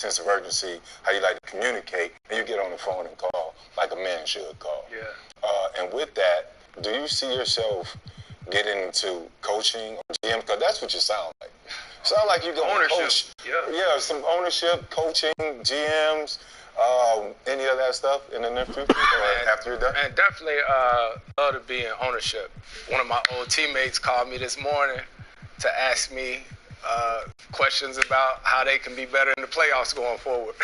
sense of urgency, how you like to communicate, and you get on the phone and call like a man should call. Yeah. And with that, do you see yourself getting into coaching or GM? Because that's what you sound like. Sound like you're going to coach. Yeah, some ownership, coaching, GMs, any of that stuff in the near future or after you're done? And definitely love to be in ownership. One of my old teammates called me this morning to ask me questions about how they can be better in the playoffs going forward.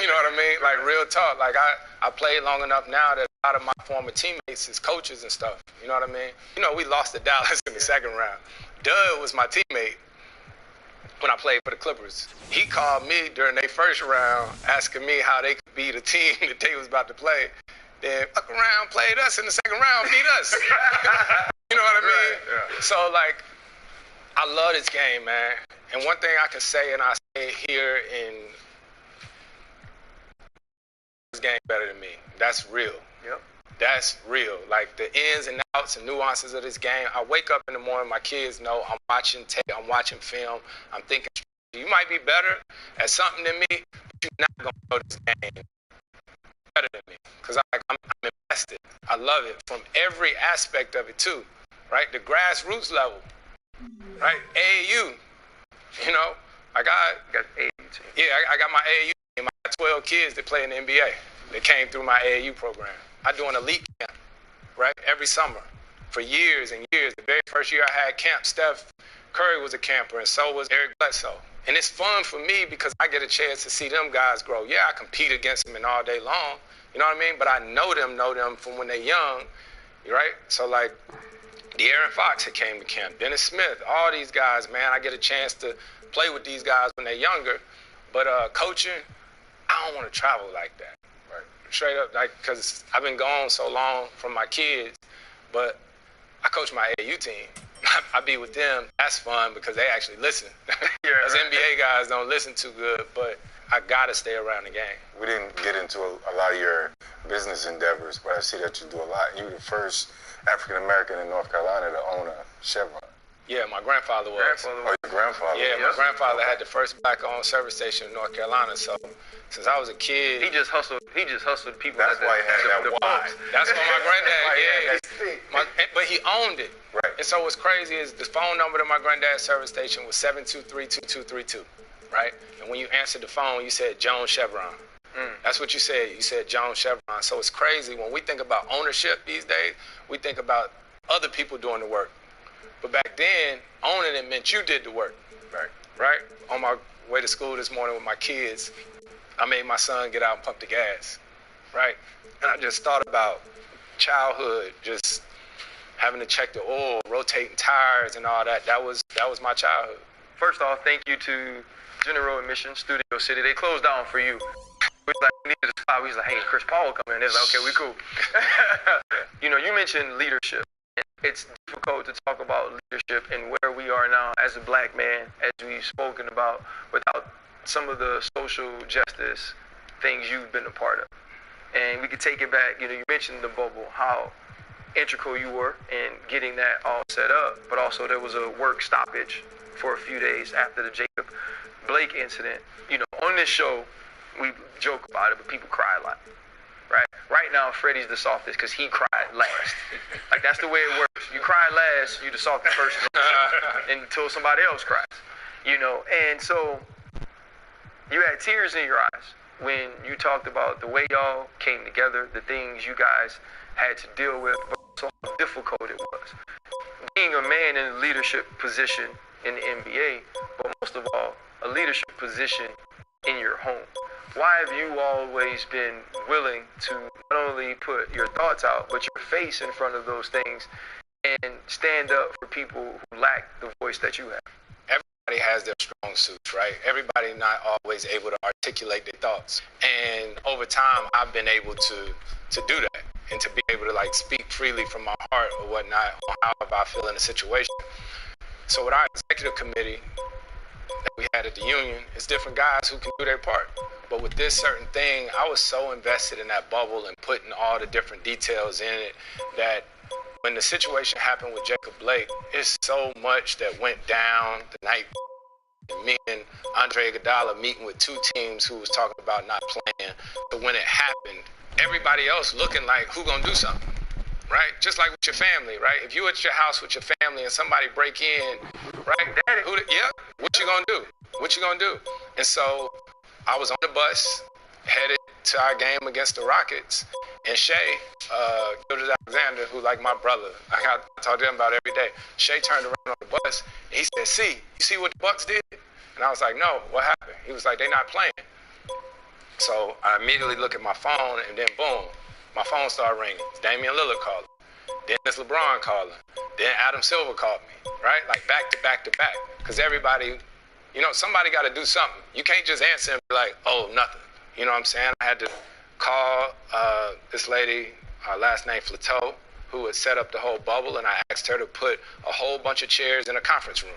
You know what I mean? Like real talk. Like I played long enough now that a lot of my former teammates is coaches and stuff. You know what I mean? You know, we lost to Dallas in the second round. Doug was my teammate when I played for the Clippers. He called me during their first round asking me how they could beat a team that they was about to play. Then fuck around, played us in the second round, beat us. You know what I mean? Right, yeah. So like, I love this game, man. And one thing I can say, and I say it here in this game better than me. That's real. Yep. That's real. Like the ins and outs and nuances of this game. I wake up in the morning, my kids know I'm watching tape, I'm watching film, I'm thinking, you might be better at something than me, but you're not going to know this game better than me. Because I'm invested. I love it from every aspect of it too, right? The grassroots level, right? AAU, you know, I got AAU team. Yeah, I got my AAU team. I got 12 kids that play in the NBA. They came through my AAU program. I do an elite camp, right, every summer for years and years. The very first year I had camp, Steph Curry was a camper, and so was Eric Bledsoe. And it's fun for me because I get a chance to see them guys grow. Yeah, I compete against them all day long, you know what I mean? But I know them from when they're young, right? So, like, De'Aaron Fox had came to camp, Dennis Smith, all these guys, man, I get a chance to play with these guys when they're younger. But coaching, I don't want to travel like that. Straight up, like, because I've been gone so long from my kids, but I coach my AAU team. I be with them. That's fun because they actually listen. Us NBA guys don't listen too good, but I got to stay around the game. We didn't get into a lot of your business endeavors, but I see that you do a lot. You were the first African-American in North Carolina to own a Chevron. Yeah, my grandfather was. Oh, your grandfather? Yeah, my grandfather had the first black-owned service station in North Carolina. So since I was a kid, he just hustled people. That's why he had that wide. That's what my granddad. But he owned it. Right. And so what's crazy is the phone number to my granddad's service station was 723-2232. Right. And when you answered the phone, you said Jones Chevron. That's what you said. You said Jones Chevron. So it's crazy when we think about ownership these days. We think about other people doing the work. But back then, owning it meant you did the work. Right? On my way to school this morning with my kids, I made my son get out and pump the gas. Right? And I just thought about childhood, just having to check the oil, rotating tires and all that. That was my childhood. First off, thank you to General Admission, Studio City. They closed down for you. We was like, we needed a spot. We was like, hey, Chris Paul come in. They was like, okay, we cool. You know, you mentioned leadership. It's difficult to talk about leadership and where we are now as a black man, as we've spoken about, without some of the social justice things you've been a part of. And we could take it back. You know, you mentioned the bubble, how integral you were in getting that all set up, but also there was a work stoppage for a few days after the Jacob Blake incident. You know, on this show, we joke about it, but people cry a lot. Right now, Freddie's the softest because he cried last. Like, that's the way it works. You cry last, you're the softest person until somebody else cries. You know, and so you had tears in your eyes when you talked about the way y'all came together, the things you guys had to deal with, but also how difficult it was. Being a man in a leadership position in the NBA, but most of all, a leadership position in your home. Why have you always been willing to not only put your thoughts out, but your face in front of those things and stand up for people who lack the voice that you have? Everybody has their strong suits, right? Everybody not always able to articulate their thoughts. And over time, I've been able to do that and to be able to, like, speak freely from my heart or whatnot on how I feel in a situation. So with our executive committee that we had at the union, it's different guys who can do their part. But with this certain thing, I was so invested in that bubble and putting all the different details in it that when the situation happened with Jacob Blake, it's so much that went down the night me and Andre Iguodala meeting with 2 teams who was talking about not playing. But when it happened, everybody else looking like, who gonna do something, right? Just like with your family, right? If you at your house with your family and somebody break in, right? What you gonna do? What you gonna do? And so I was on the bus, headed to our game against the Rockets, and Shay, Gildas Alexander, who like my brother, I talk to him about every day. Shay turned around on the bus, and he said, "See, you see what the Bucks did?" And I was like, "No, what happened?" He was like, "They not playing." So I immediately look at my phone, and then boom, my phone started ringing. Damian Lillard calling. Then it's LeBron calling. Then Adam Silver called me, right? Like back to back to back. Because everybody, somebody got to do something. You can't just answer and be like, oh, nothing. You know what I'm saying? I had to call this lady, last name Flateau, who had set up the whole bubble, and I asked her to put a whole bunch of chairs in a conference room,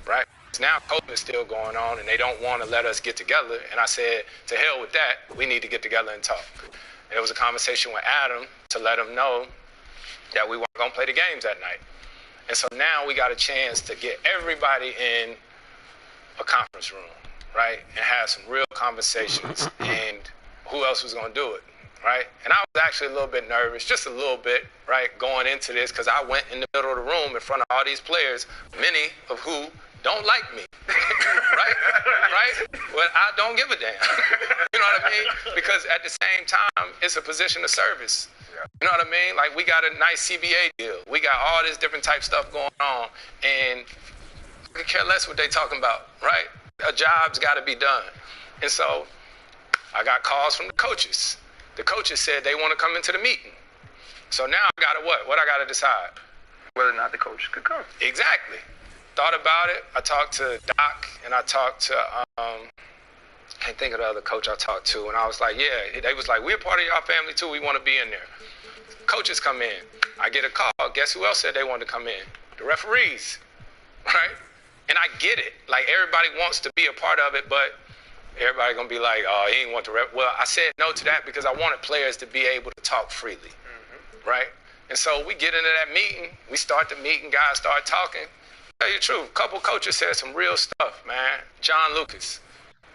right? Now COVID is still going on, and they don't want to let us get together. And I said, to hell with that, we need to get together and talk. And it was a conversation with Adam to let him know that we weren't going to play the games that night. And so now we got a chance to get everybody in a conference room, right, and have some real conversations. And who else was going to do it, right? And I was actually a little bit nervous, just a little bit, right, going into this, because I went in the middle of the room in front of all these players, many of who don't like me, right? But I don't give a damn. You know what I mean? Because at the same time, it's a position of service. You know what I mean? Like, we got a nice CBA deal. We got all this different type stuff going on, and I could care less what they talking about, right? A job's got to be done. And so I got calls from the coaches. The coaches said they want to come into the meeting. So now I got to what? What I got to decide? Whether or not the coach could come. Exactly. Thought about it. I talked to Doc, and I talked to, I can't think of the other coach I talked to, and I was like, yeah. They was like, we're part of y'all family too. We want to be in there. Coaches come in. I get a call. Guess who else said they wanted to come in? The referees, right? And I get it. Like, everybody wants to be a part of it, but everybody gonna be like, oh, he ain't want to rep. Well, I said no to that because I wanted players to be able to talk freely, right? And so we get into that meeting. We start the meeting. Guys start talking. Tell you the truth, a couple coaches said some real stuff, man. John Lucas,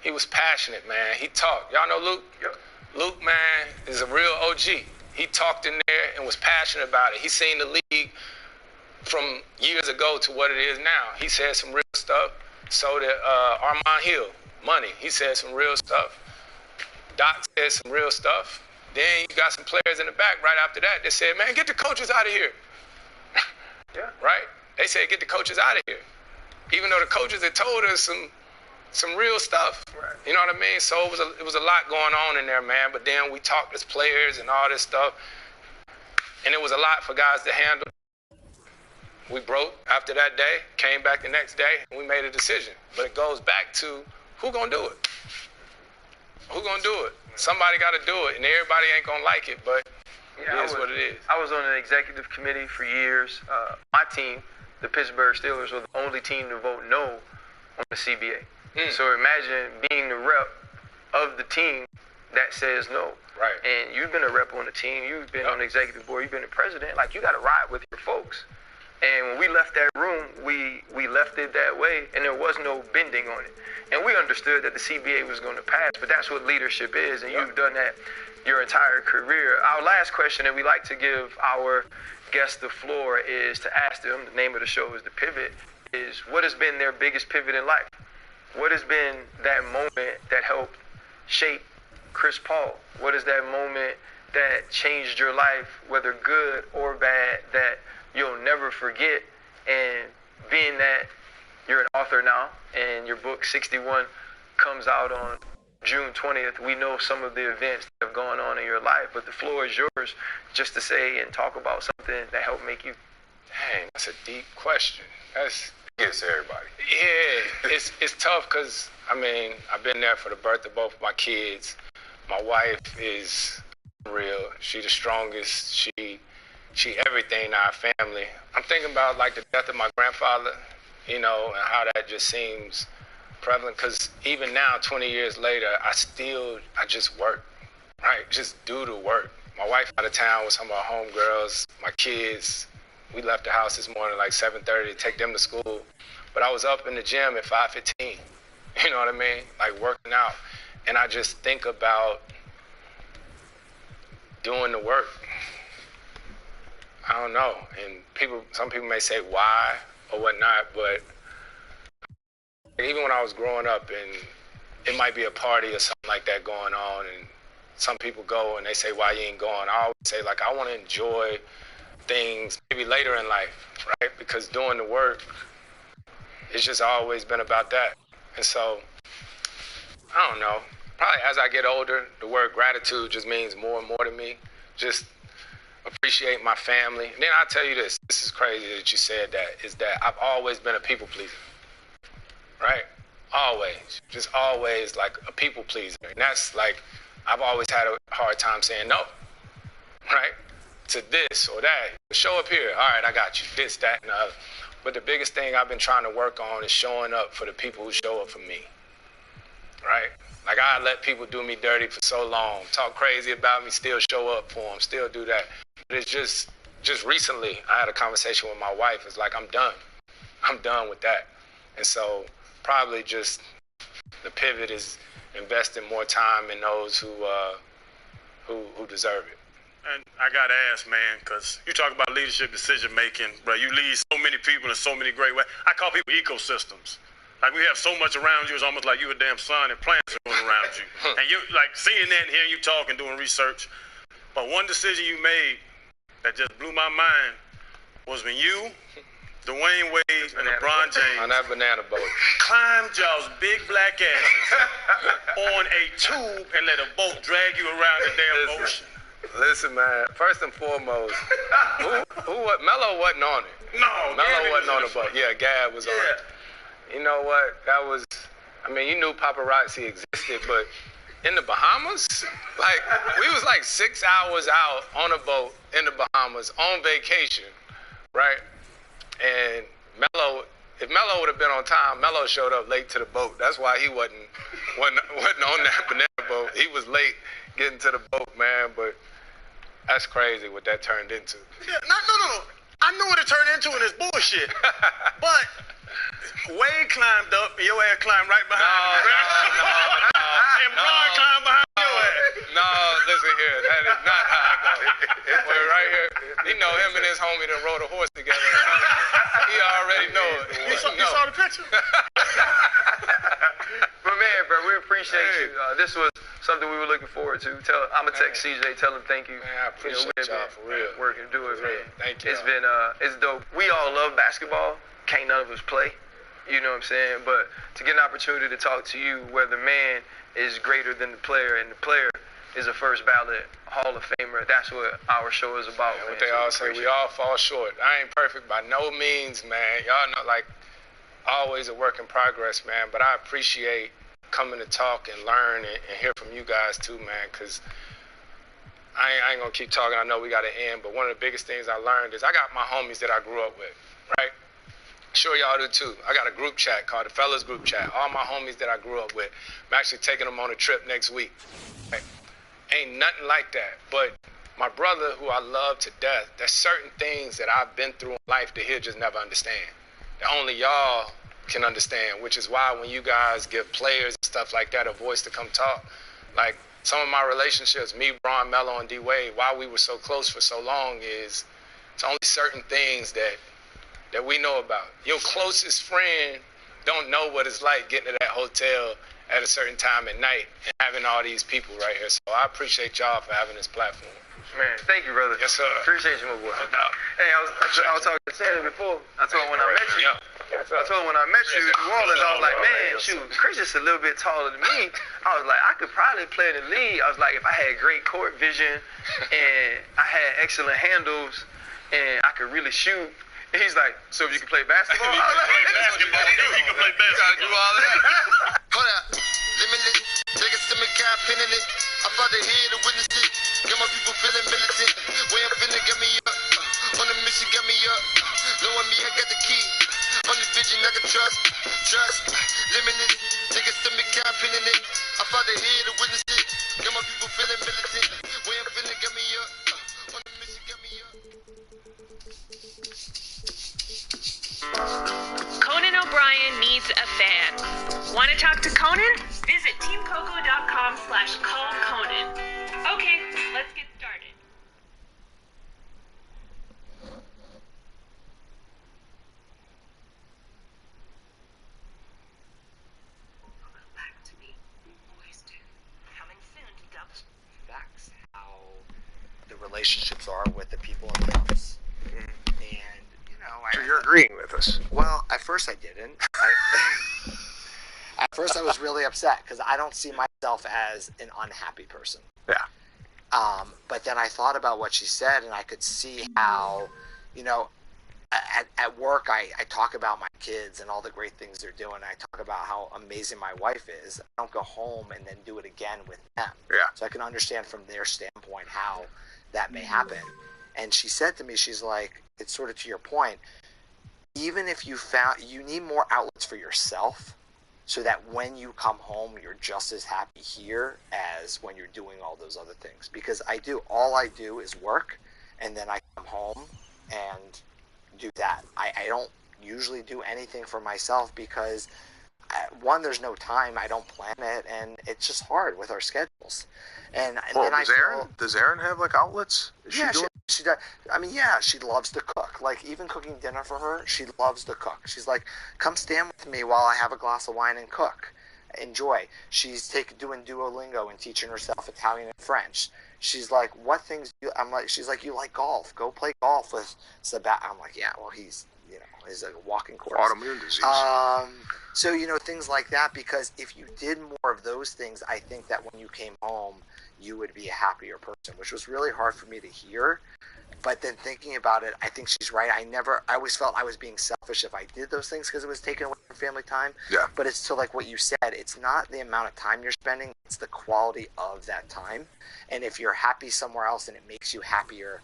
he was passionate, man. He talked. Y'all know Luke? Yep. Luke, man, is a real OG. He talked in there and was passionate about it. He seen the league from years ago to what it is now. He said some real stuff. So did Armand Hill, Money. He said some real stuff. Doc said some real stuff. Then you got some players in the back right after that that said, man, get the coaches out of here. Yeah. Right? They said, get the coaches out of here. Even though the coaches had told us some real stuff. Right. You know what I mean? So it was a lot going on in there, man. But then we talked as players and all this stuff. And it was a lot for guys to handle. We broke after that day, came back the next day, and we made a decision. But it goes back to, who gonna do it? Who gonna do it? Somebody gotta do it, and everybody ain't gonna like it, but it is what it is. I was on an executive committee for years. My team, the Pittsburgh Steelers, were the only team to vote no on the CBA. So imagine being the rep of the team that says no. Right. And you've been a rep on the team. You've been on the executive board. You've been the president. Like, you got to ride with your folks. And when we left that room, we left it that way, and there was no bending on it. And we understood that the CBA was going to pass, but that's what leadership is, and you've done that your entire career. Our last question that we like to give our guests the floor is to ask them, the name of the show is The Pivot, is what has been their biggest pivot in life? What has been that moment that helped shape Chris Paul? What is that moment that changed your life, whether good or bad, that you'll never forget? And being that you're an author now and your book 61 comes out on June 20th, we know some of the events that have gone on in your life, but the floor is yours just to say and talk about something that helped make you. Dang, that's a deep question. That's Gets everybody. Yeah, it's tough because, I mean, I've been there for the birth of both of my kids. My wife is real. She the strongest. She everything in our family. I'm thinking about, like, the death of my grandfather, you know, and how that just seems prevalent. Because even now, 20 years later, I just work, right? Just do the work. My wife out of town with some of our homegirls, my kids. We left the house this morning like 7:30 to take them to school. But I was up in the gym at 5:15. You know what I mean? Like working out. And I just think about doing the work. I don't know. And some people may say why or whatnot, but even when I was growing up and it might be a party or something like that going on and some people go and they say, why you ain't going? I always say, like, I want to enjoy things maybe later in life, right? Because doing the work, it's just always been about that. And so, I don't know. Probably as I get older, the word gratitude just means more and more to me. Just appreciate my family. And then I'll tell you this is crazy that you said that, is that I've always been a people pleaser, right? Always. Just always like a people pleaser. And that's like, I've always had a hard time saying no, right? To this or that. Show up here. All right, I got you. This, that, and the other. But the biggest thing I've been trying to work on is showing up for the people who show up for me, right? Like, I let people do me dirty for so long, talk crazy about me, still show up for them, still do that. But it's just recently, I had a conversation with my wife. It's like, I'm done. I'm done with that. And so probably just the pivot is investing more time in those who deserve it. And I got to ask, man, because you talk about leadership decision-making, bro. You lead so many people in so many great ways. I call people ecosystems. Like, we have so much around you, it's almost like you a damn sun and plants are going around you. And you, like, seeing that and hearing you talk and doing research. But one decision you made that just blew my mind was when you, Dwayne Wade, and LeBron James on that banana boat climbed y'all's big black asses on a tube and let a boat drag you around the damn ocean. Listen, man, first and foremost, Melo wasn't on it. No, Melo wasn't on the boat. Yeah, Gab was on it. You know what? That was, I mean, you knew paparazzi existed, but in the Bahamas, like, we was like 6 hours out on a boat in the Bahamas on vacation, right? And if Melo would have been on time, Melo showed up late to the boat. That's why he wasn't on that banana boat. He was late getting to the boat, man, but that's crazy what that turned into. Yeah, no. I know what it turned into and it's bullshit. But Wade climbed up and your ass climbed right behind him. And Bron climbed behind your ass. No, listen here. That is not how I go. We're right here. You know, him and his homie done rode a horse together. He already knows. You saw the picture? But man, bro, we appreciate you. This was something we were looking forward to. I'm gonna text CJ, tell him thank you. Man, I appreciate y'all for real. Working, do it, man. Thank you. It's been, it's dope. We all love basketball. Can't none of us play. You know what I'm saying? But to get an opportunity to talk to you where the man is greater than the player and the player is a first ballot Hall of Famer, that's what our show is about. Yeah, what they all say, we all fall short. I ain't perfect by no means, man. Y'all know, like, always a work in progress, man. But I appreciate coming to talk and learn and hear from you guys too, man, because I ain't gonna keep talking. I know we gotta end, but one of the biggest things I learned is I got my homies that I grew up with, right? Sure y'all do too. I got a group chat called the Fellas Group Chat. All my homies that I grew up with. I'm actually taking them on a trip next week. Right? Ain't nothing like that. But my brother, who I love to death, there's certain things that I've been through in life that he'll just never understand. That only y'all can understand, which is why when you guys give players and stuff like that a voice to come talk, like some of my relationships, me, Bron, Melo, and D-Wade, why we were so close for so long is it's only certain things that we know about. Your closest friend don't know what it's like getting to that hotel at a certain time at night and having all these people right here. So I appreciate y'all for having this platform. Man, thank you, brother. Yes, sir. Appreciate you, my boy. Hey, I was talking to Shannon before. I told him when I met you. I told him when I met you in New Orleans, I was like, man, shoot, Chris is a little bit taller than me. I was like, I could probably play in the league. I was like, if I had great court vision and I had excellent handles and I could really shoot. And he's like, so you can play basketball? He can play basketball. Do all of that. Hold up. Limitless. Niggas to me, can't pinning it. I'm about to hear the witnesses. Get my people feeling militant. Way I'm finna get me up. On the mission, get me up. Knowing me, I got the key. Only vision I can trust. Limitless. Niggas to me, can't pinning it. I'm about to hear the witnesses. Get my people feeling militant. Way I'm finna get me up. On the mission, get me up. Conan O'Brien to talk to Conan? Visit teamcoco.com/callconan. Okay, let's get started. Back to me. Always do. Coming soon to Dubs. That's how the relationships are with the people in the house. And, So you're agreeing with us? Well, at first I didn't. At first I was really upset because I don't see myself as an unhappy person. Yeah. But then I thought about what she said, and I could see how, at work I talk about my kids and all the great things they're doing. I talk about how amazing my wife is. I don't go home and then do it again with them. Yeah. So I can understand from their standpoint how that may happen. And she said to me, she's like, it's sort of to your point, even if you need more outlets for yourself so that when you come home, you're just as happy here as when you're doing all those other things. Because all I do is work, and then I come home and do that. I don't usually do anything for myself because, one, there's no time, I don't plan it, and it's just hard with our schedules. Does Erin have like outlets? She does. I mean, she loves to cook. Like, even cooking dinner for her, she loves to cook. She's like, come stand with me while I have a glass of wine and cook. Enjoy. She's doing Duolingo and teaching herself Italian and French. She's like, what things do you, she's like, you like golf. Go play golf with Sebastian. I'm like, yeah, well, he's a walking course. Autoimmune disease. So, things like that, because if you did more of those things, I think that when you came home, you would be a happier person, which was really hard for me to hear. But then thinking about it, I think she's right. I always felt I was being selfish if I did those things because it was taking away from family time. Yeah. But it's still like what you said. It's not the amount of time you're spending. It's the quality of that time. And if you're happy somewhere else and it makes you happier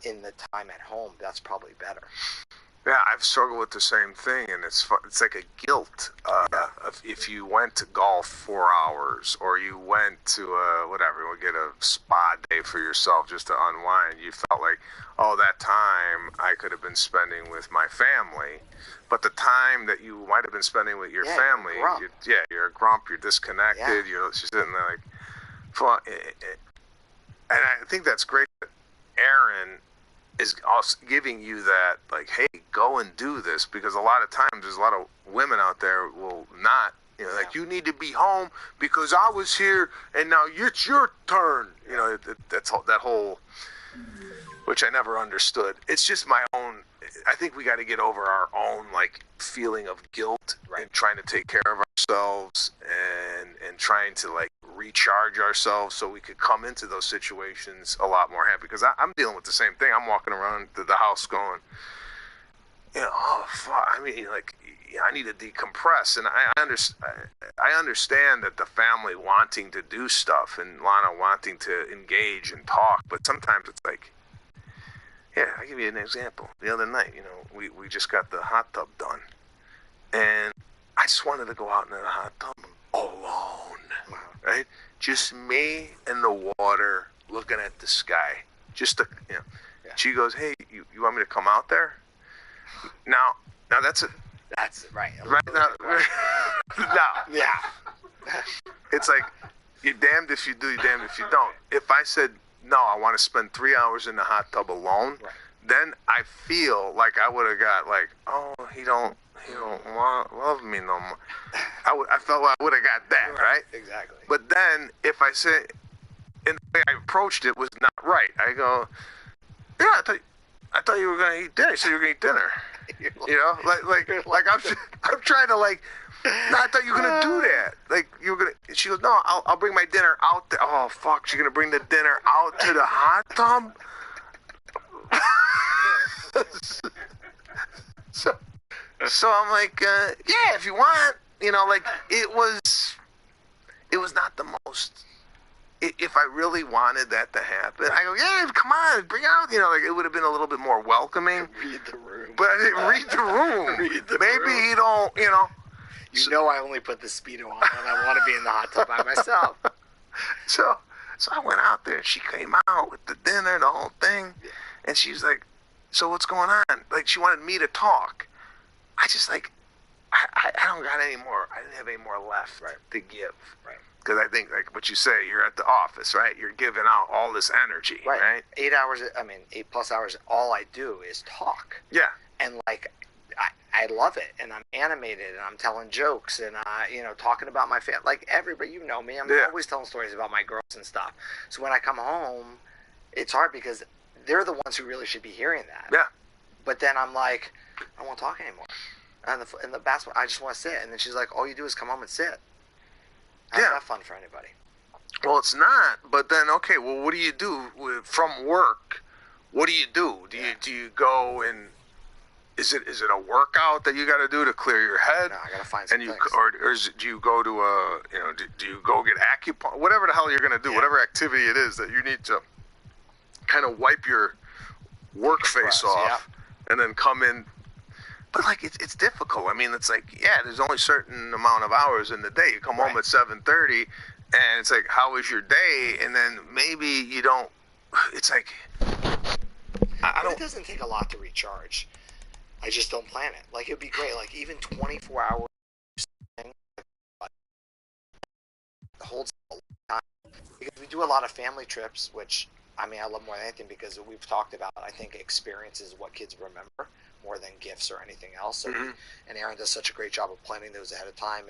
in the time at home, that's probably better. Yeah, I've struggled with the same thing, and it's like a guilt if you went to golf 4 hours or you went to get a spa day for yourself just to unwind. You felt like, that time I could have been spending with my family, but the time that you might have been spending with your family, you're a grump, you're disconnected, you're sitting there like, and I think that's great that Erin is also giving you that, like, hey, go and do this, because a lot of times there's a lot of women out there will not, like, you need to be home because I was here and now it's your turn. That whole, which I never understood. It's just my own. I think we got to get over our own feeling of guilt and trying to take care of ourselves and trying to recharge ourselves so we could come into those situations a lot more happy. Because I'm dealing with the same thing. I'm walking around the house going, oh fuck. I mean, I need to decompress, and I understand that the family wanting to do stuff and Lana wanting to engage and talk, but sometimes it's like, I'll give you an example. The other night, we just got the hot tub done, and I just wanted to go out into the hot tub alone, right? Just me and the water looking at the sky. She goes, hey, you want me to come out there? Now that's right. Right now, yeah. It's like, you're damned if you do, you're damned if you don't. If I said, no, I want to spend 3 hours in the hot tub alone, then I feel like I would have got he don't love me no more. I felt like I would have got that, right? Exactly. But then if I said, and the way I approached it was not right. I go, I thought you were gonna eat dinner. You said you were gonna eat dinner. I'm trying to no, I thought you were gonna do that. You were gonna. She goes, no, I'll bring my dinner out there. Oh fuck, she's gonna bring the dinner out to the hot tub. So I'm like, if you want, it was not the most. If I really wanted that to happen, I go, come on, bring it out. It would have been a little bit more welcoming. Read the room. But I didn't read the room. Maybe he don't, I only put the Speedo on when I want to be in the hot tub by myself. So I went out there, and she came out with the dinner, the whole thing. And she's like, so what's going on? She wanted me to talk. I I don't got any more. I didn't have any more left to give. Right. Because I think, like what you say, you're at the office, right? You're giving out all this energy, right? 8 hours, 8+ hours, all I do is talk. Yeah. And, like, I love it. And I'm animated, and I'm telling jokes, and, talking about my family. Like, everybody, you know me. I'm always telling stories about my girls and stuff. So when I come home, it's hard because they're the ones who really should be hearing that. Yeah. But then I'm like, I don't want to talk anymore. And the basketball, I just want to sit. And then she's like, all you do is come home and sit. That's not fun for anybody. Well, it's not. But then, okay, well, what do you do from work? What do you do? Do you go and is it a workout that you got to do to clear your head? No, I got to find some things. Or do you go to do you go get acupuncture? Whatever the hell you're going to do, whatever activity it is that you need to kind of wipe your work face off and then come in. But, like, it's difficult. I mean, it's like, there's only a certain amount of hours in the day. You come home at 7:30, and it's like, how was your day? And then maybe you don't. It's like, I don't. It doesn't take a lot to recharge. I just don't plan it. Like, it'd be great. Like, even 24 hours holds a lot of time. Because we do a lot of family trips, which, I love more than anything because we've talked about, I think, experience is what kids remember more than gifts or anything else. So and Aaron does such a great job of planning those ahead of time,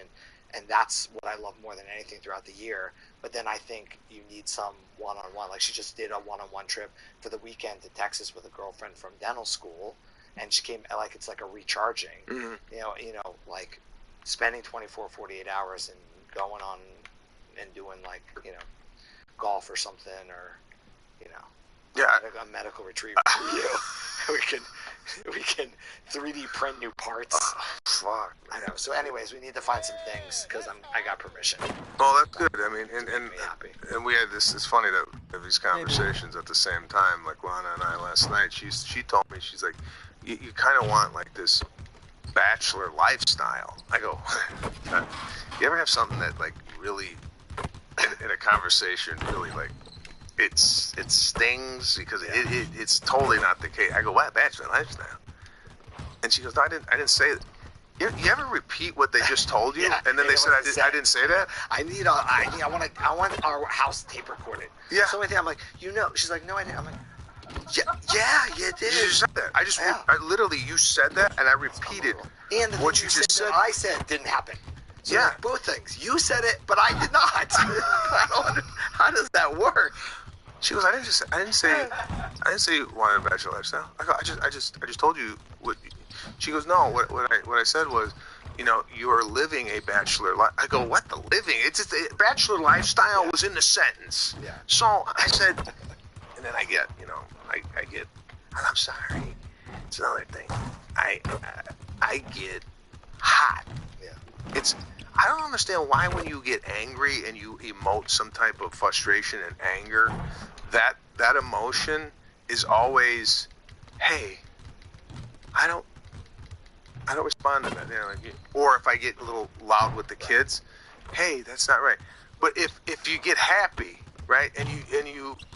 and that's what I love more than anything throughout the year. But then I think you need some one-on-one. Like, she just did a one-on-one trip for the weekend to Texas with a girlfriend from dental school, and she came, like, it's like a recharging. Like spending 24, 48 hours and going on and doing, like, golf or something, or a medical retreat for you. We can 3D print new parts. Fuck. I know. So, anyways, we need to find some things because I got permission. Well, that's good. I mean, and we had this. It's funny that we have these conversations at the same time. Like Lana and I last night. She told me, she's like, you kind of want like this bachelor lifestyle. I go, you ever have something that like really in a conversation really like it stings because it's totally not the case. I go, what, bachelor lifestyle? And she goes, no, I didn't say it. You ever repeat what they just told you? And then they said I didn't say that? I want our house tape recorded. Yeah. So I'm like, she's like, no, I didn't. I'm like, yeah, you did. You just said that. I literally, you said that, and I repeated and what you just said. I said didn't happen. So yeah. like, both things. You said it, but I did not. How does that work? She goes, I didn't say you wanted a bachelor lifestyle. I go, I just told you what. She goes, no. What I said was, you are living a bachelor life. I go, what, the living? It's just the bachelor lifestyle was in the sentence. Yeah. So I said, and then I get, I'm sorry. It's another thing. I get hot. Yeah. I don't understand why when you get angry and you emote some type of frustration and anger, that emotion is always, hey, I don't respond to that. Or if I get a little loud with the kids, hey, that's not right. But if you get happy, right, and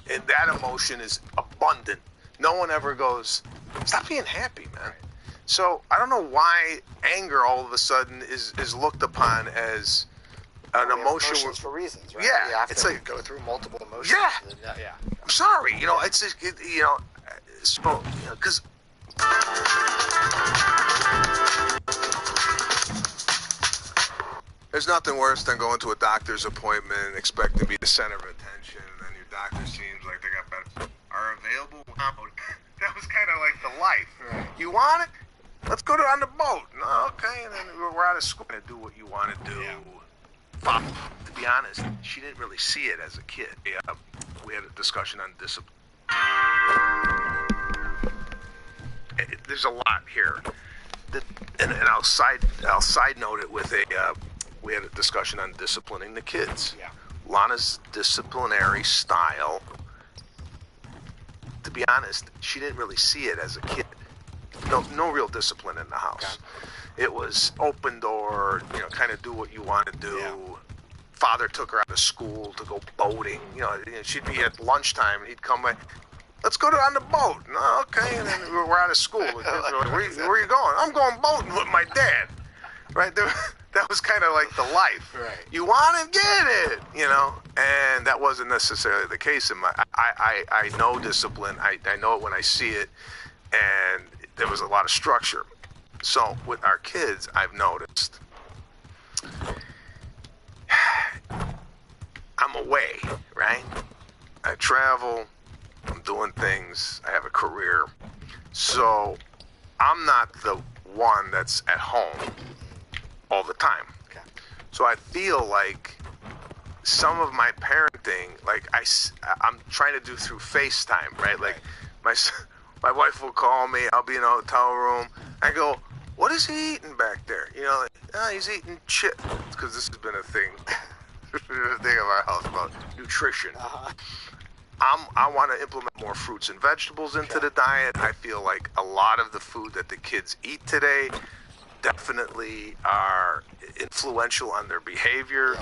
that emotion is abundant, no one ever goes, stop being happy, man. Right. So I don't know why anger all of a sudden is looked upon as an emotion. Emotions for reasons, right? Yeah, you have it's to like go through multiple emotions. Yeah. I'm sorry, it's just, so, because. There's nothing worse than going to a doctor's appointment and expecting to be the center of attention, and then your doctor seems like they got better. Are available? That was kind of like the life. Right. You want it? Let's go on the boat. No, okay, and then we're out of school to do what you want to do. Yeah. To be honest, she didn't really see it as a kid. We had a discussion on discipline. There's a lot here, and I'll side note it with we had a discussion on disciplining the kids. Yeah. Lana's disciplinary style, to be honest, she didn't really see it as a kid. No real discipline in the house. Okay. It was open door, kind of do what you want to do. Yeah. Father took her out of school to go boating. She'd be at lunchtime and he'd come by, let's go on the boat. No, okay, and then we're out of school. Where are you going? I'm going boating with my dad. right? That was kind of like the life. Right. You want to get it, and that wasn't necessarily the case in my. I know discipline. I know it when I see it, and there was a lot of structure. So with our kids, I've noticed I'm away, right? I travel. I'm doing things. I have a career. So I'm not the one that's at home all the time. Okay. So I feel like some of my parenting, like I'm trying to do through FaceTime, right? Like my wife will call me. I'll be in a hotel room. I go, what is he eating back there? He's eating chips. Because this has been a thing. A thing in my house about nutrition. Uh-huh. I want to implement more fruits and vegetables into the diet. I feel like a lot of the food that the kids eat today definitely are influential on their behavior,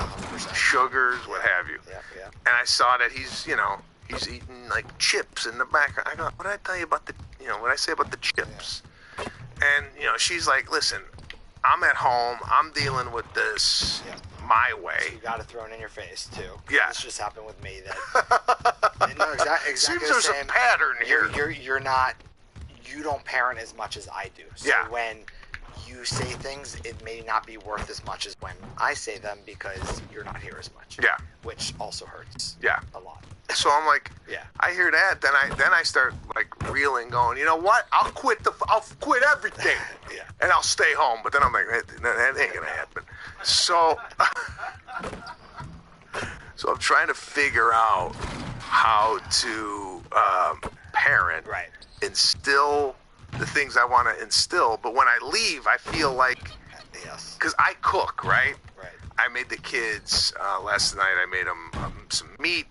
sugars, what have you. Yeah. And I saw that he's eating like chips in the background. I go, what did I tell you about what I say about the chips? And, she's like, listen, I'm at home. I'm dealing with this my way. So you got it thrown in your face, too. Yeah. This just happened with me. No, exactly Seems the there's same. a pattern here. You don't parent as much as I do. So when you say things, it may not be worth as much as when I say them because you're not here as much. Yeah. Which also hurts. Yeah. A lot. So I'm like, yeah. I hear that, then I start like reeling, going, you know what? I'll quit everything, Yeah. and I'll stay home. But then I'm like, that ain't gonna happen. So, so I'm trying to figure out how to parent, Right. instill the things I want to instill. But when I leave, I feel like, because I cook, right? Right. I made the kids last night. I made them some meat,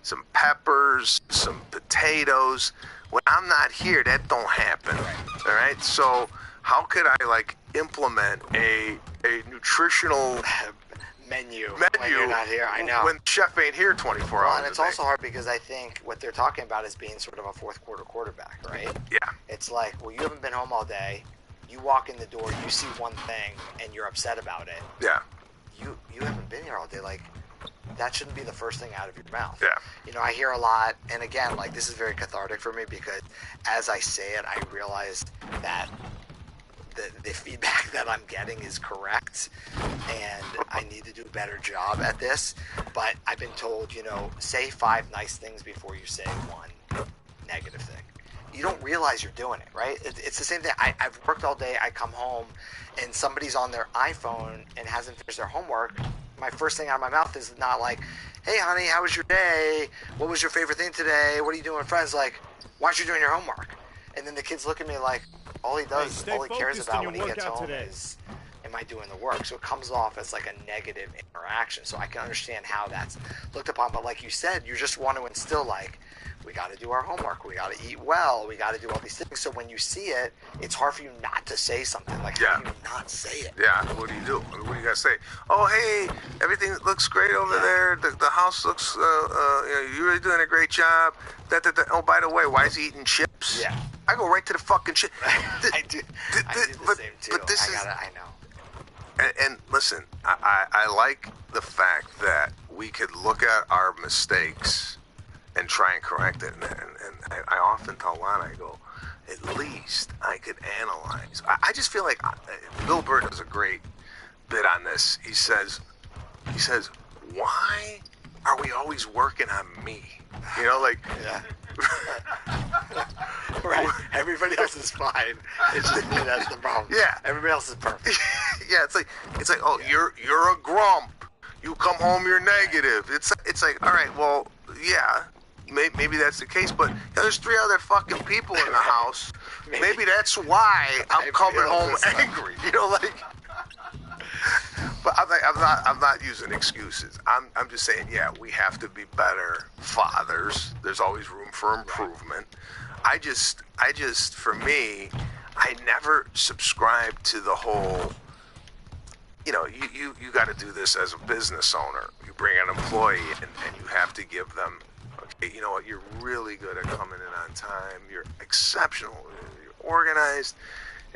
some peppers, some potatoes. When I'm not here, that don't happen. All right. So how could I like implement a nutritional menu when you're not here? I know. When chef ain't here 24 hours. And it's also hard because I think what they're talking about is being sort of a fourth quarter quarterback, right? Yeah. It's like, well, you haven't been home all day. You walk in the door, you see one thing, and you're upset about it. Yeah. You haven't been here all day. Like, that shouldn't be the first thing out of your mouth. Yeah. I hear a lot, and again, like, this is very cathartic for me because as I say it, I realize that the feedback that I'm getting is correct, and I need to do a better job at this. But I've been told, say 5 nice things before you say one negative thing. You don't realize you're doing it, right? It's the same thing. I've worked all day. I come home, and somebody's on their iPhone and hasn't finished their homework. My first thing out of my mouth is not like, hey, honey, how was your day? What was your favorite thing today? What are you doing with friends? Like, why aren't you doing your homework? And then the kids look at me like, all he cares about when he gets home is, am I doing the work? So it comes off as like a negative interaction. So I can understand how that's looked upon. But like you said, you just want to instill like, we got to do our homework. We got to eat well. We got to do all these things. So when you see it, it's hard for you not to say something. Like, how do you not say it? Yeah. What do you do? What do you got to say? Oh, hey, everything looks great over there. The house looks, you're really doing a great job. Oh, by the way, why is he eating chips? Yeah. I go right to the fucking chip. I do the same too. But this I know. And listen, I like the fact that we could look at our mistakes and try and correct it. And I often tell Lana, I go, at least I could analyze. I just feel like Bill Burr does a great bit on this. He says, why are we always working on me? Like, yeah. Right. Everybody else is fine. It's just me that's the problem. Yeah. Everybody else is perfect. Yeah. It's like, oh, you're a grump. You come home, you're negative. It's like, all right, well, yeah. Maybe that's the case, but there's 3 other fucking people in the house. Maybe that's why I'm coming home angry. But I'm not using excuses. I'm just saying, yeah, we have to be better fathers. There's always room for improvement. I just for me, I never subscribe to the whole, you got to do this as a business owner. You bring an employee and you have to give them, okay, you know what, you're really good at coming in on time. You're exceptional. You're organized.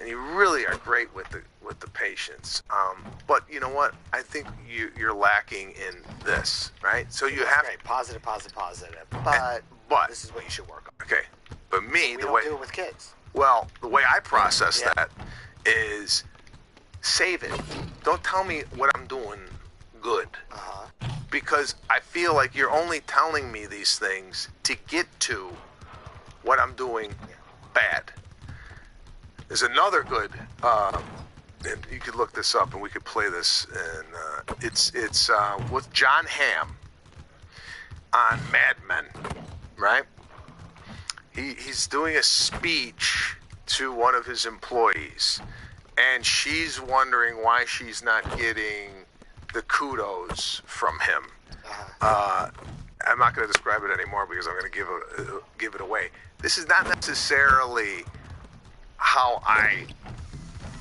and you really are great with the patients. But you know what? I think you're lacking in this, right? So you have great. Positive. But this is what you should work on. Okay, but me, We the don't way do it with kids. well, the way I process that is save it. Don't tell me what I'm doing good. Because I feel like you're only telling me these things to get to what I'm doing bad. There's another good, and you could look this up and we could play this, and it's with John Hamm on Mad Men, right? He's doing a speech to one of his employees, and she's wondering why she's not getting the kudos from him. I'm not going to describe it anymore because I'm going to give it away. This is not necessarily how I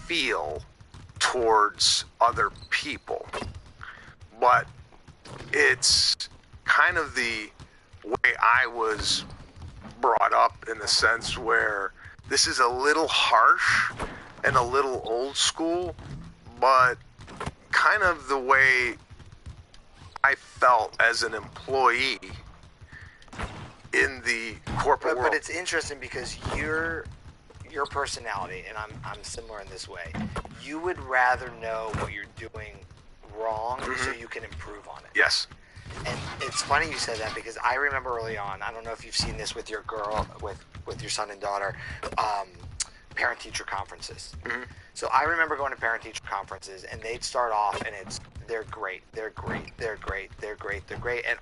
feel towards other people, but it's kind of the way I was brought up, in the sense where this is a little harsh and a little old school, but kind of the way I felt as an employee in the corporate world. But it's interesting because your personality, and I'm similar in this way. You would rather know what you're doing wrong so you can improve on it. Yes. And it's funny you said that, because I remember early on, I don't know if you've seen this with your girl, with your son and daughter, parent-teacher conferences. So I remember going to parent-teacher conferences, and they'd start off, and they're great, and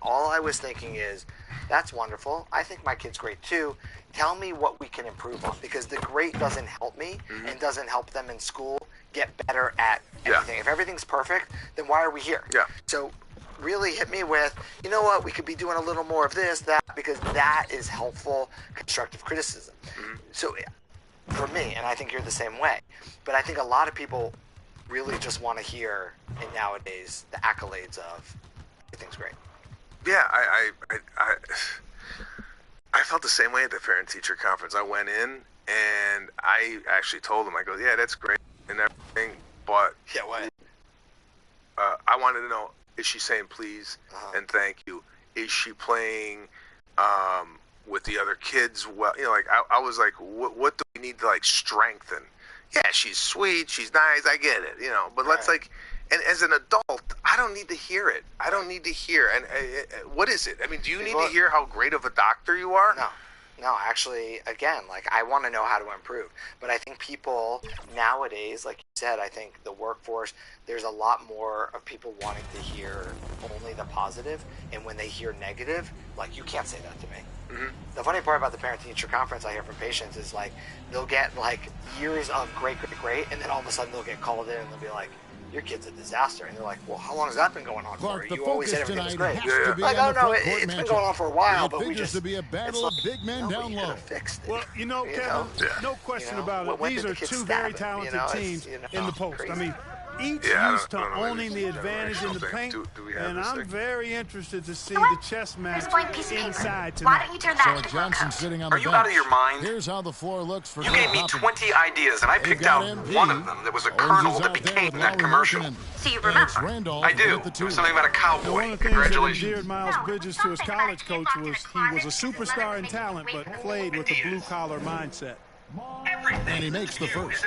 all I was thinking is, that's wonderful. I think my kid's great too. Tell me what we can improve on, because the great doesn't help me and doesn't help them in school get better at everything. If everything's perfect, then why are we here? So really hit me with, you know what, we could be doing a little more of this, that, because that is helpful, constructive criticism. So for me, and I think you're the same way, but I think a lot of people really just want to hear, and nowadays, the accolades of everything's great. Yeah, I felt the same way at the parent-teacher conference. I went in, and I actually told them, I go, yeah, that's great and everything, but I wanted to know, is she saying please and thank you? Is she playing with the other kids well? You know, like I was like, what do we need to like strengthen? Yeah, she's sweet, she's nice, I get it, you know, but let's like, and as an adult, I don't need to hear it. I don't need to hear. And what is it? I mean, do you need to hear how great of a doctor you are? No, actually, again, like, I want to know how to improve. But I think people nowadays, like you said, I think the workforce, there's a lot more of people wanting to hear only the positive. And when they hear negative, like, you can't say that to me. The funny part about the parent-teacher conference I hear from patients is, like, they'll get, like, years of great, and then all of a sudden they'll get called in and they'll be like, your kid's a disaster. And they're like, well, how long has that been going on for? You always said everything was great. Like, oh, no, it's been going on for a while, but we just... to be a battle of big men down low. Well, you know, Kevin, no question about it. These are two very talented teams in the post. I mean, each used to owning the advantage in the paint, and I'm very interested to see the chess match inside tonight. Why don't you turn that So Johnson sitting on the Are you out of your mind? Here's how the floor looks for You gave me 20 ideas, and I picked out one of them that was a kernel that became that commercial. So you remember? I do. It was something about a cowboy. One of the things that endeared Miles Bridges to his college coach was he was a superstar in talent, but played with a blue-collar mindset. And he makes the first.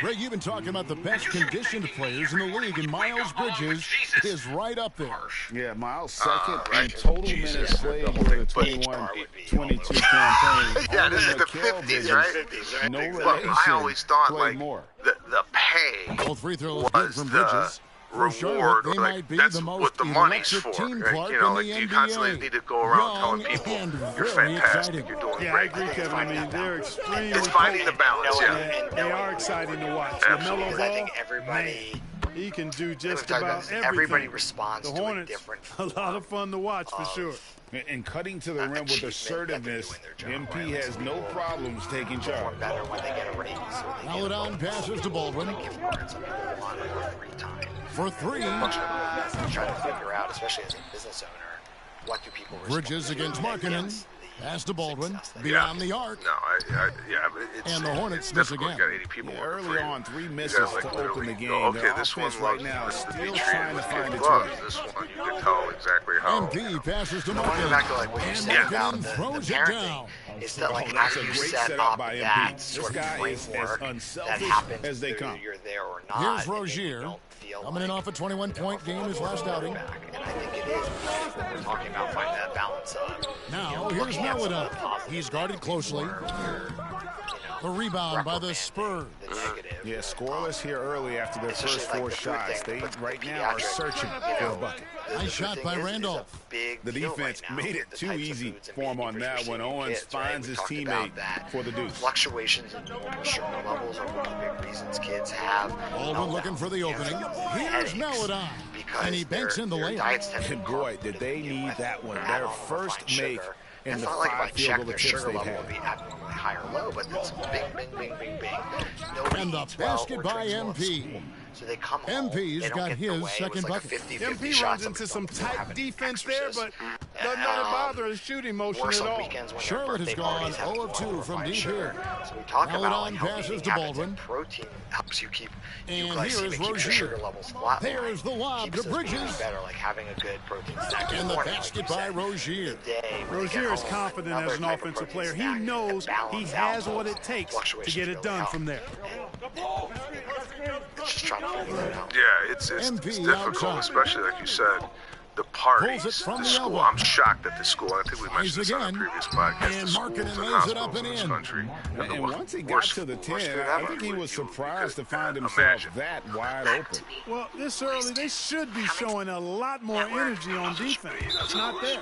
Greg, you've been talking about the best conditioned players in the league, and Miles Bridges is right up there. Yeah, Miles second in total minutes played over the 21-22 campaign. Yeah, this is the 50s, right? No relation. Look, I always thought, like, more. the pay Both free throws was from the Bridges. reward. They like, might be that's the most what the money's for. team, Right? Clark, You know, in like, the you NBA. constantly need to go around telling people you're fantastic, you're doing Yeah, I great. agree, Kevin. I mean, they're extremely It's finding the balance, They are exciting to watch. Absolutely. LaMelo I think everybody... he can do just talking about about everything. everybody responds the to a Hornets, different a lot of fun to watch for sure. And cutting to the rim with assertiveness, MP has no problems taking charge. better when they get a raise. Now it on passes to Baldwin. For three. Try to figure out, especially as a business owner, what do people respond Bridges to against Markkanen. Pass to Baldwin. Beyond the arc. No, and the Hornets miss again. You got 80 people early on, 3 misses to open the game. Okay, this one right now is still trying to find its way. This one, you can tell exactly how. MP passes to Going back to like what you said about Markin the throws it parenting, down. is that like That's how a you great set setup up by that MP. sort This of guy is framework as that unselfish happens as they whether come. you're there or not. Here's Rozier. Coming in off a 21-point game his last outing. And I think it is what we're talking about, finding that balance of. Now here's Melida. He's guarded closely. The rebound by the Spurs. Yeah, scoreless here early after their first 4 shots. They right now are searching for a bucket. Nice shot by Randolph. The defense made it too easy for him on that one. Owens finds his teammate for the deuce. Fluctuations in normal sugar levels are one of the big reasons kids have. Baldwin looking for the opening. Here's Melody. And he banks in the layup. And boy, did they need that one. Their first make in the 5 field goal attempts they've had. High or low, but it's bing. And the basket by MP. So they come MP's got his second bucket. MP runs into some tight defense there, but doesn't let it bother his shooting motion at all. Charlotte has gone 0 of 2 from deep here. So we talk about passes to Baldwin. Protein helps you keep and here is Rozier. There's the lob to Bridges. Better, like having a good protein snack. And the basket by Rozier. Rozier is confident as an offensive player. He knows he has what it takes to get it done from there. Yeah, it's difficult, especially like you said, the parties, the school. I'm shocked at the school. I think we mentioned this on a previous podcast. And the Markin schools and lays it up hospitals and in this in. country. And once he got to the 10, I think he was surprised to find himself that wide open. Well, this early, they should be showing a lot more energy on defense. It's not there.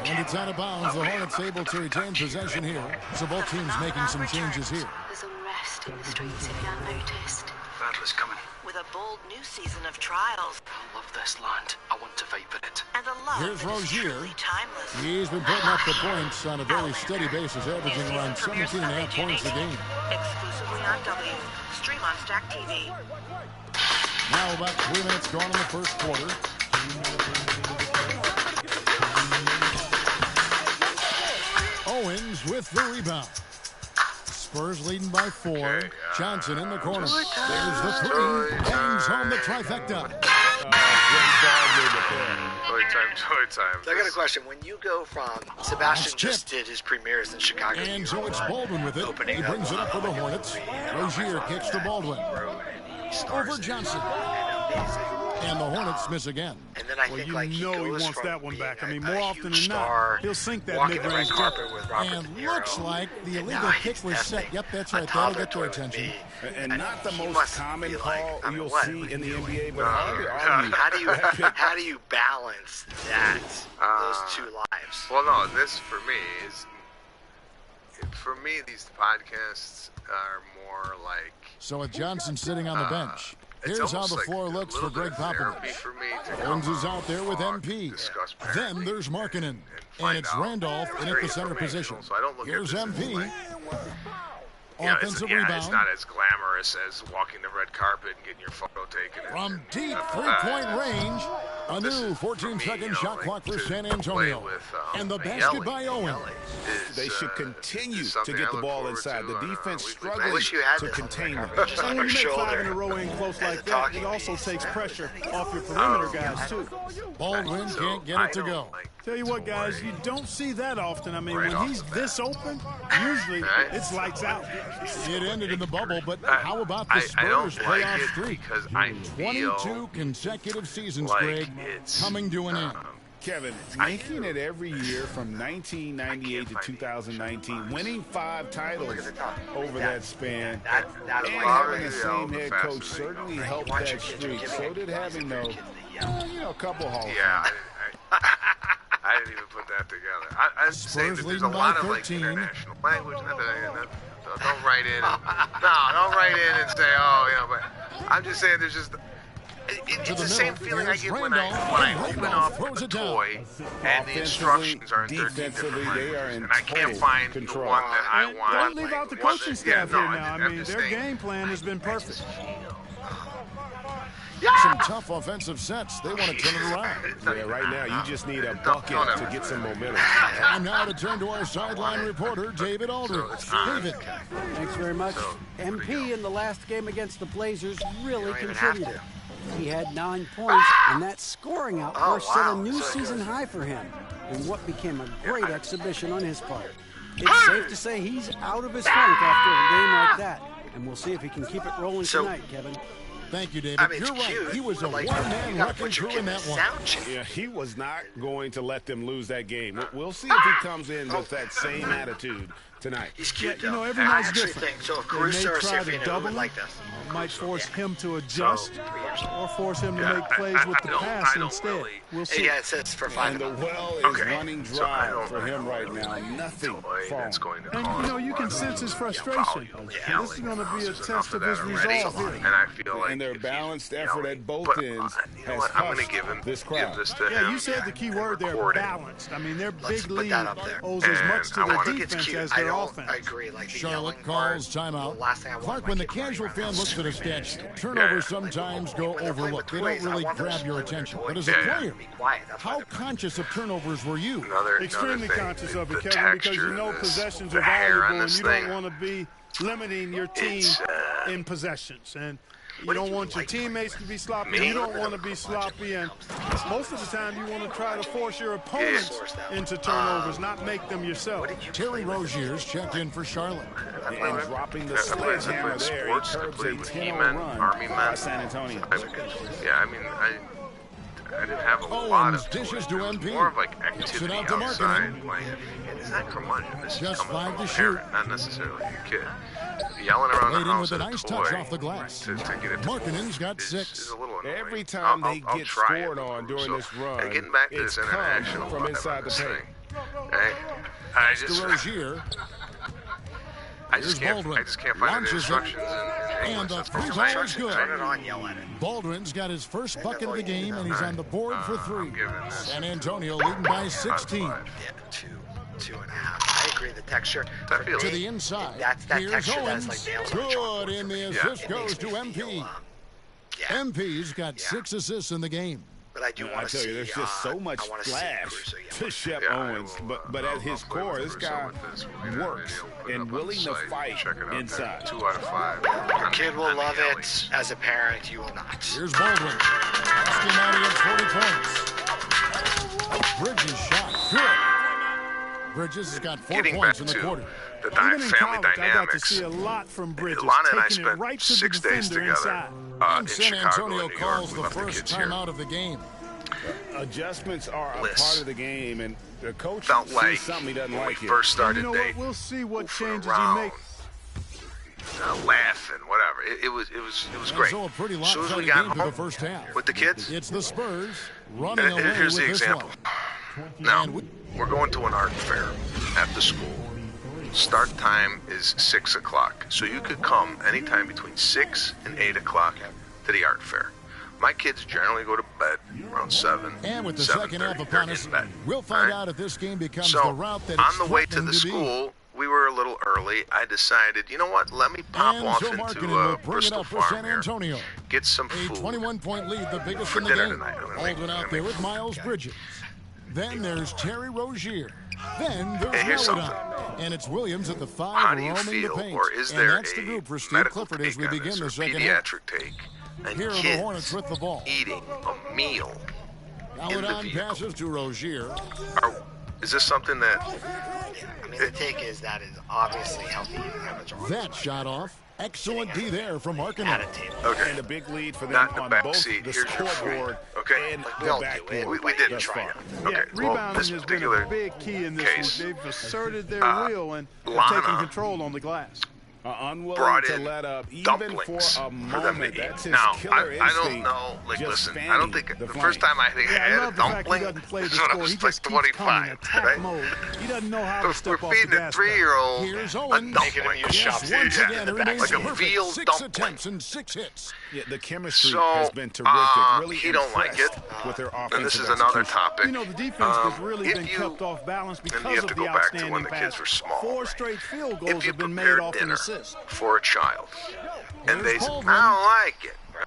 And it's out of bounds. The Hornets able to retain possession here. So both teams making some changes here. There's unrest in the streets if you haven't noticed. Badler's coming. With a bold new season of trials. I love this land. I want to vapor it. And a love Here's that is Rozier. truly timeless. He's been putting up the points on a very steady basis, averaging around 17.5 points a game. Exclusively on W. Stream on Stack TV. Now about 3 minutes gone in the first quarter. Owens with the rebound. Spurs leading by 4. Johnson in the corner. There's the 3. Bangs home the trifecta. Toy time. So I got a question. When you go from Sebastian just did his premieres in Chicago, and so it's Baldwin with it. He brings it up for the Hornets. Rozier kicks to Baldwin. Over Johnson. And the Hornets miss again. And then I think like he wants that one back. I mean, more often than not, he'll sink that mid-range jumper. And looks like the illegal kick was set. Yep, that's right. That'll get your attention. And not the most common call you'll see in the NBA, but how do you balance that? Those two lives. Well, no, this for me, these podcasts are more like. So with Johnson sitting on the bench. Here's how the floor looks for Greg Popovich. Owens is out there with MP. Then there's Markkanen. And it's Randolph in at the center position. Here's MP. Offensive rebound. It's not as glamorous as walking the red carpet and getting your photo taken. From deep three-point range, a new 14-second shot clock for San Antonio. And the basket by Owens. They should continue to get the ball inside. The defense struggling to contain them. And when you make 5 in a row in close like that, it also takes pressure off your perimeter guys, too. Baldwin can't get it to go. Tell you what, guys, you don't see that often. I mean, when he's this open, usually it's lights out. It ended in the bubble, but how about the Spurs playoff streak? 22 consecutive seasons, Greg, coming to an end. Kevin, making it every year from 1998 to 2019, winning 5 titles over that span, and having the same head coach certainly helped that streak. So did having, though, a couple Hall of Famers. I didn't even put that together. I'm saying that there's a lot of like international language. Don't write in. Don't write in and say, but I'm just saying there's just. It's the same feeling I get when I open up a toy and the instructions are in 13 different languages, and I can't find the one that I want. Don't leave out the coaching staff here now. I mean, their game plan has been perfect. Some tough offensive sets. They want to turn it around. Yeah, right now you just need a bucket to get some momentum. Time now to turn to our sideline reporter, David Aldridge. David. Thanks very much. MP in the last game against the Blazers really contributed. He had 9 points, and that scoring outburst set a new season high for him in what became a great exhibition on his part. It's safe to say he's out of his funk after a game like that, and we'll see if he can keep it rolling tonight, Kevin. Thank you, David. You're right. He was a one-man wrecking crew in that one. Yeah, he was not going to let them lose that game. We'll see if he comes in with that same attitude tonight. He's cute, you know, everyone's different. So if they Caruso may or try to Serafino double would like this. might force him to adjust or force him to make plays with the pass instead. We'll see. Yeah, it says for 5. And the well is running dry for him right now. Nothing falling. And, you know, you can sense his frustration. This is going to be a test of his resolve here. And I feel like their balanced effort at both ends has I'm going to give him this crowd. this to him. Yeah, you said the key word there, balanced. I mean, their big lead owes as much to their defense as their offense. I agree. Like Charlotte calls timeout. Clark, when the casual fan looks at a stat, turnovers sometimes go overlooked. They don't really grab your attention. But as a player, how conscious of turnovers were you? Extremely conscious of it, Kevin, because you know possessions are valuable and you don't want to be limiting your team in possessions. And you don't want your teammates to be sloppy. You don't want to be sloppy. And most of the time, you want to try to force your opponents into turnovers, not make them yourself. Terry Rozier's checked in for Charlotte. And dropping the sledgehammer there, he curbs a 10-0 run by San Antonio. Yeah, I mean, I didn't have a lot of dishes to MP. More of like activity outside. Like, it's not curmudgeon. This is coming from a parent, not necessarily a kid. Yelling around the house with a at nice a touch toy off the glass. to get it Markkinen's got 6. is a little annoying. Every time they I'll get try scored it. on during this run, and getting back to it's this international from inside the paint. Right? I just Rozier. I just can't find the instructions and the three-ball is good. Baldwin's got his first bucket of the game, and he's on the board for 3. San Antonio leading by 16. Yeah, 2.5. I agree. The texture to the inside. That Here's texture Owens. that's like nails Good, and the assist goes to MP. MP's got 6 assists in the game. But I do want to tell you, there's just so much flash to Shep Owens. But at his core, this guy works and willing to fight inside. 2 out of 5. Your kid will love it. As a parent, you will not. Here's Baldwin. Asking out against 40 points. Bridges shot. Good. Bridges has got 4 points in the quarter. The family dynamics. I got to see a lot from Bridges. Lana and I spent spent 6 days together in San Chicago Antonio and New calls York. the first time out of the game. Adjustments are a part of the game, and the coach felt like sees something he doesn't like here. First started you know dating. What? We'll see what changes he makes. Laughing, whatever. It was great. So a pretty as soon as we lopsided got game for home the first half. with the kids, It's the Spurs running away here's with the this example. one. Now, we're going to an art fair at the school. Start time is 6 o'clock, so you could come anytime between 6 and 8 o'clock to the art fair. My kids generally go to bed around 7. And with the second half upon us, we'll find out if this game becomes the route that on it's the way to the threatening to school, we were a little early. I decided, you know what? Let me pop And off Joe into Markkinen will bring it Bristol up for Farm San here, Antonio. get some A food. 21-point lead, the biggest for in the dinner game. tonight. Baldwin out there with Miles Bridges. Then there's Terry Rozier. Then there's here's Meladon. And it's Williams at the 5 How do you roaming the feel, paint. or is And there that's the a group for Steve medical Clifford as we take on begin this, the or second half. pediatric take? And Here are the kids Hornets with the ball. eating a meal in the Meladon vehicle. passes to Rozier. Is this something that... I mean, the take is that is obviously healthy. That shot off. Excellent D there from Markkinen. Okay. And a big lead for them Not the on back both seat. the Here's your scoreboard okay. and we the all do backboard. it. We did thus try far. it. Yeah, Okay. rebounding this has been particular a big key in this case, one. They've asserted their will and Lana taken control on the glass. Unwilling brought to in let up even dumplings for a them moment. to eat. That's his Now, killer I don't instinct. know. Like, Just listen, I fanning don't think the the flame. first time I think I Yeah, I had love a the fact he dumpling doesn't play the is when I score. He was just like keeps coming 25. attack Right? mode. He doesn't know how to We're step off feeding the a gas. 3-year-old Here's a Owens. dumpling. Yes, once again, it remains like a perfect. veal 6 dumpling. attempts and 6 hits. Yeah, the chemistry So, has been terrific. Really he don't like impressed it. with their offensive And this is another execution. topic. You know, the defense has really if been you- kept off balance and you because have of to the go back to outstanding when the kids pass. were small, 4 right? straight field If goals you have been made prepare off an dinner assist. for a child, and Here's they say, Baldwin. I don't like it,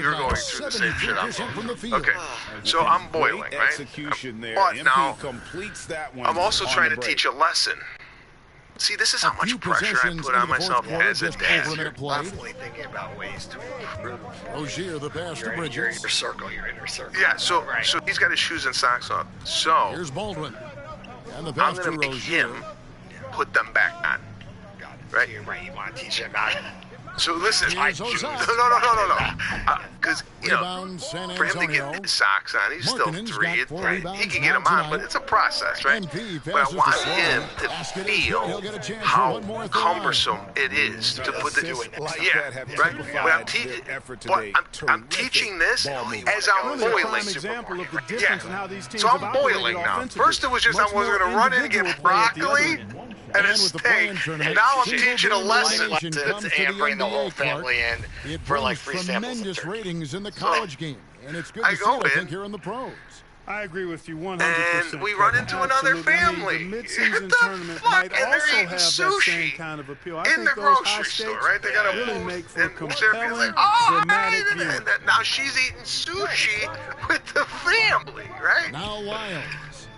you're going through the same shit I'm going through. Okay, so I'm boiling, right? Execution there. But MP now, completes that one I'm also trying to teach a lesson See, this is how much pressure I put on myself as a dad. You're constantly thinking about ways to improve. Rozier, the pass to Bridges. You're in your circle. You're in your circle. Yeah, so he's got his shoes and socks off. So here's Baldwin. And the I'm pass to going to make Rozier. him put them back on. Got it. Right? You're right. You want to teach him about it. So listen, no. Because, you know, for him to get his socks on, he's still 3. Right? He can get them on, but it's a process, right? But I want him to feel how cumbersome it is to put the right? But I'm teaching this as I'm boiling. So I'm boiling now. First it was just I was going to run in and get broccoli and a steak. Now I'm teaching a lesson. And bring the whole family in for like free samples. Tremendous ratings in the college game, and it's good to see. I think here in the pros. I agree with you 100%. And we run into another family. The mid-season tournament might also have that same kind of appeal. I think the grocery store, right? They got really make for a compelling, like, dramatic view. And now she's eating sushi with the family, right? Now Lyles.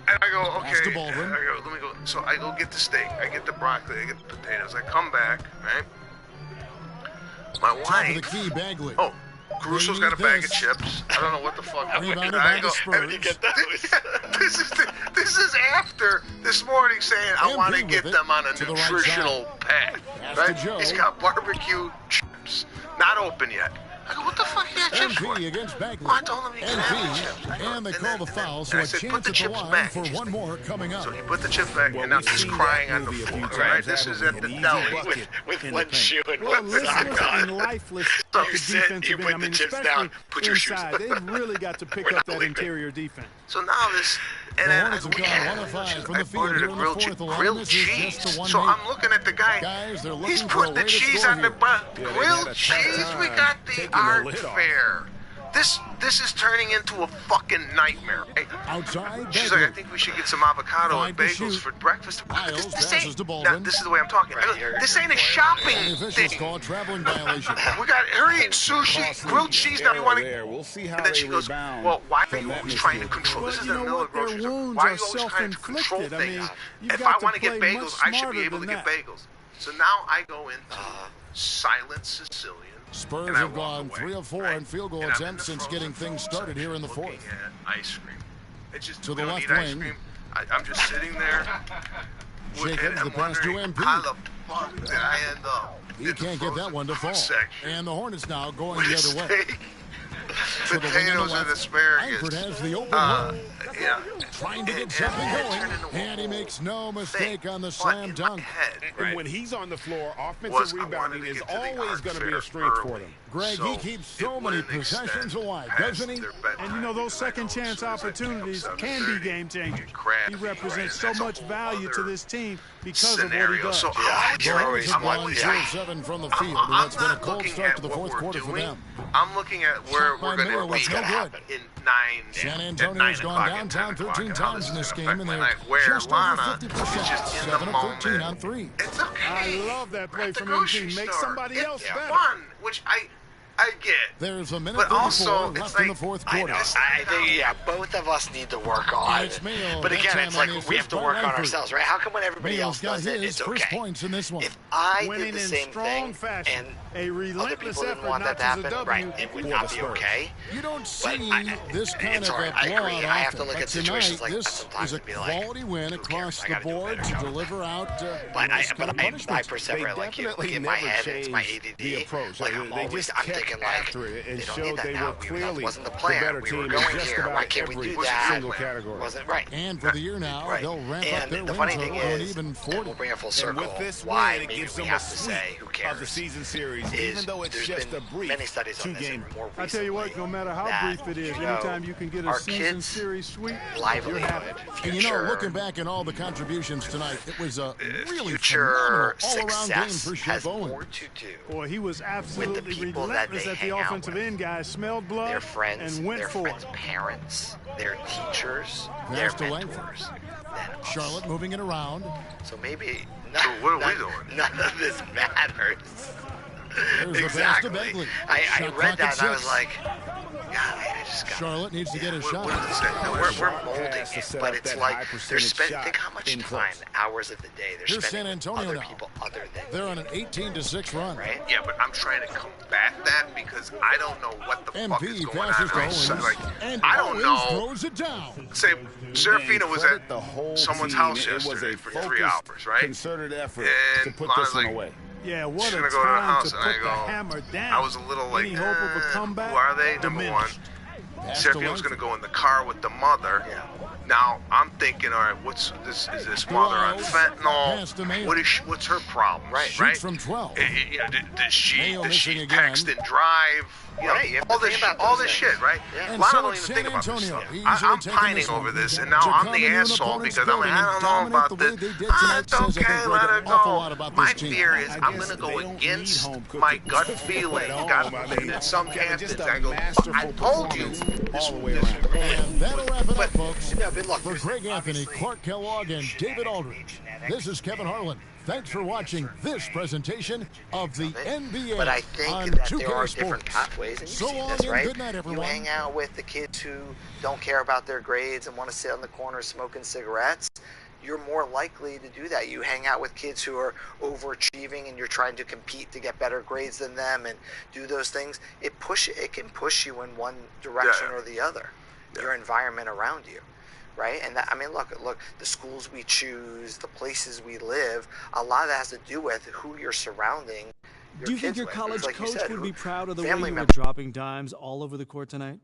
And I go, okay. I go, let me go. So I go get the steak. I get the broccoli. I get the potatoes. I come back, right? My wife. The key, Bagley. Oh, Caruso's got a bag of chips. I don't know what the fuck. I go, this is after this morning saying I want to get them on a nutritional path, right? He's got barbecue chips, not open yet. I go, what the fuck are you chips for? Against Bagley. I told him he could have chips. And they call the foul, so a chance at the line for one more coming up. So he put the chips back, and now he's crying on the floor, right? This is at the deli. With one shoe and one sock on. Lifeless So at the defensive end. I mean, especially put your shoes inside. They've really got to pick up that interior defense. So now this, and then I ordered a grilled cheese. So I'm looking at the guy. He's putting the cheese on the grilled cheese. We got the art fair. This is turning into a fucking nightmare. Right? Outside, she's like, I think we should get some avocado and bagels for breakfast. This is the way I'm talking. This ain't a shopping thing. Traveling violation. We got her eating sushi, grilled cheese. Now you want to? We'll see how and then she goes, well, why are you always trying to control? This is the middle of grocery store. Why are you always trying to control things? If I want to get bagels, I should be able to get bagels. So now I go into silent Sicilian. Spurs have gone 3 of 4 in field goal attempts since getting things started here in the fourth. Ice cream. It's just to the left wing. I'm just sitting there. Jacobs, the pass to MP. How the fuck did I end up? He can't get that one to fall. And the Hornets now going the other way. Potatoes and asparagus. Langford has the open look. Trying to get something going. And he makes no mistake on the slam dunk. And when he's on the floor, offensive rebounding is always going to be a strength for them. Greg, he keeps so many possessions alive, doesn't he? And you know, those second chance opportunities can be game changers. He represents so much value to this team because of what he does. So I'm like 7 from the field. It's been a cold start to the fourth quarter for them. I'm looking at where we're going to be in 9. San Antonio's gone downtown 13 times in this game, and they're just over 50%. 7 of 13 on 3. It's okay. I love that play from MP. Make somebody else better. Fun, which I get. There's a minute 34 left in the fourth quarter. I think, both of us need to work on it. But again, it's like we have to work on ourselves, right? How come when everybody else does it, it's okay? Points in this one. If I did the same thing and other people didn't want that to happen, right, it would not be okay. You don't see this kind of a blowout. I have to look at situations like that this sometimes is a and be like, quality win across the board to deliver out. I persevere. Like, in my head, it's my ADD. Like, I'm thinking like, and they don't showed need that they now. were clearly That wasn't the the plan. better We team were in going just here. about Why can't we every do that? single category. Wasn't right. And for the year now, they'll ramp up their the win funny thing total to an is, even 40. we'll bring it full circle. And with this why win, it maybe gives we them have a to say, who cares? of the season series, is even though it's there's just been a brief many studies on this two-game. more recently. I tell you what, no matter how brief it is, anytime you can get a season series sweep, livelihood, and you know, looking back at all the contributions tonight, it was a really future phenomenal all-around game for Chef has Owen. more to do. Boy, he was absolutely relentless at the offensive end, guys. Smelled blood their friends, and went their for friends' it. parents, their teachers, their mentors. Charlotte moving it around. So maybe what are we doing? None of this matters. There's exactly. The pass to Bagley. I read that and I was like, God, just got. Charlotte needs to get a shot. We're molding it, but it's like they're spending. Think how much time, hours of the day they're Here's spending San Antonio with other now. people other than. They're on an 18-6 run. Right? Yeah, but I'm trying to combat that because I don't know what the fuck is MP going passes on. to Like, and I don't know. throws it down. Say, Serafina was at the whole someone's team. house It was yesterday a for focused, 3 hours, right? Concerted effort to And put I this was one like, away. Yeah, what she's a gonna go to the time house, to and put I the go, hammer down. I was a little like, Any hope of a comeback? who are they? Number one. Serafina was gonna go in the car with the mother. Yeah. Now I'm thinking, all right, what's this? Is this mother on fentanyl? What's her problem? Right. Shoots from 12. Does she again. text and drive? You know, Right, you have to all this, think about all those this things. shit, right? Yeah. A And lot so of don't it's even think about this San stuff. Antonio. I'm Easily pining taking over this this, one. and now To I'm come the into an asshole opponent's because I'm like, building I and don't know dominate about the way this. they did tonight It's says I okay, think let an it awful go. lot about My this team. fear is I I'm guess gonna go they don't against need home cooking. my gut feeling. At God home, I forbid, mean, in some just captains, a I go, masterful I told you. performance all the way This- around. And that'll wrap it up, folks. Yeah, good luck. For Greg Anthony, Clark Kellogg, and David Aldridge, this is Kevin Harlan. Thanks for watching this presentation of the NBA But I on think that 2K there are Sports. different pathways, and you So see long this, and right? good night, You everyone. hang out with the kids who don't care about their grades and want to sit on the corner smoking cigarettes. You're more likely to do that. You hang out with kids who are overachieving and you're trying to compete to get better grades than them and do those things. It can push you in one direction or the other. Your environment around you. Right? And that, I mean, look, the schools we choose, the places we live, a lot of that has to do with who you're surrounding your Do you think kids your with. college Like you coach said, would be proud of the way family you were members. dropping dimes all over the court tonight?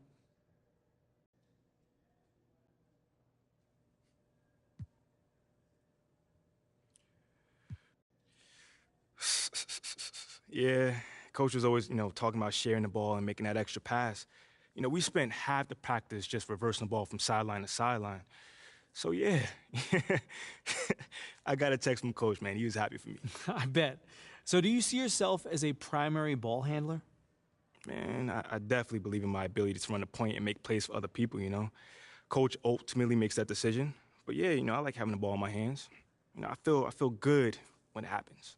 Yeah, coach was always, talking about sharing the ball and making that extra pass. We spent half the practice just reversing the ball from sideline to sideline. So, yeah, I got a text from coach, man. He was happy for me. I bet. So do you see yourself as a primary ball handler? Man, I definitely believe in my ability to run the point and make plays for other people, Coach ultimately makes that decision. But, yeah, I like having the ball in my hands. I feel good when it happens.